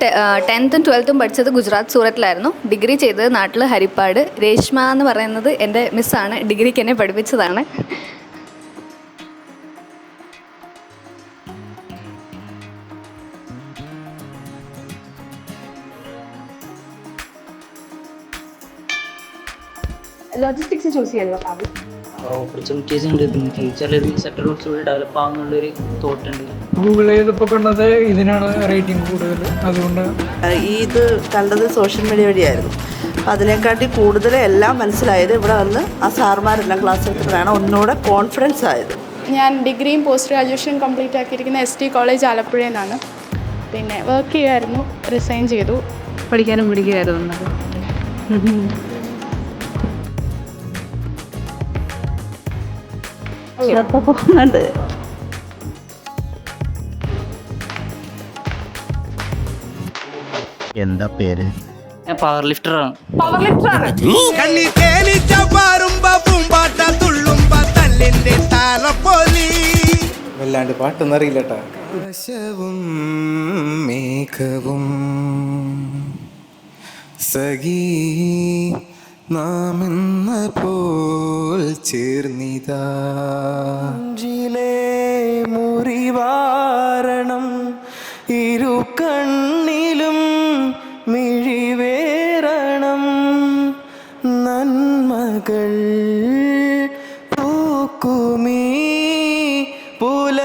10th 12th പഠിച്ചത് Gujarat സൂറത്തിലായിരുന്നു. Degree ചെയ്തത് നാട്ടിൽ ഹരിപ്പാട്. രേഷ്മ എന്ന് പറയുന്നത് എൻ്റെ മിസ്സാണ്, ഡിഗ്രിക്ക് എന്നെ പഠിപ്പിച്ചതാണ്. ലോജിസ്റ്റിക്സ് ചൂസ് ചെയ്തോ? ഓപ്പർച്യൂണിറ്റീസ് ഉണ്ട്, പിന്നെ ഫ്യൂച്ചറിൽ സെക്ടർ കുറച്ചുകൂടി ഡെവലപ്പ് ആകുന്നുള്ളൊരു തോട്ടുണ്ട്. ഗൂഗിൾ ചെയ്തപ്പോൾ കണ്ടത് ഇതിനാണ് റേറ്റിംഗ് കൂടുതൽ, അതുകൊണ്ട് ഇത് കണ്ടത് സോഷ്യൽ മീഡിയ വഴിയായിരുന്നു. അപ്പം അതിനെക്കാട്ടി കൂടുതൽ എല്ലാം മനസ്സിലായത് ഇവിടെ വന്ന് ആ സാർമാരെല്ലാം ക്ലാസ് എടുത്തപ്പോഴാണ് ഒന്നുകൂടെ കോൺഫിഡൻസ് ആയത്. ഞാൻ ഡിഗ്രിയും പോസ്റ്റ് ഗ്രാജുവേഷനും കംപ്ലീറ്റ് ആക്കിയിരിക്കുന്ന ST കോളേജ് ആലപ്പുഴയിൽ നിന്നാണ്. പിന്നെ വർക്ക് ചെയ്യുമായിരുന്നു, റിസൈൻ ചെയ്തു. പഠിക്കാനും പിടിക്കുമായിരുന്നു. പോകുന്നുണ്ട്. എന്താ പേര്? ഞാൻ പവർ ലിഫ്റ്ററാണ്. വല്ലാണ്ട് പാട്ടൊന്നും അറിയില്ലട്ടാ. മേഘവും സഖീ നാം എന്ന പോൽ ചേർന്നിതാ മുറിവാരണം ഇരു കണ്ണിലും മിഴിവേറണം നന്മകൾ പൂക്കുമീ പുല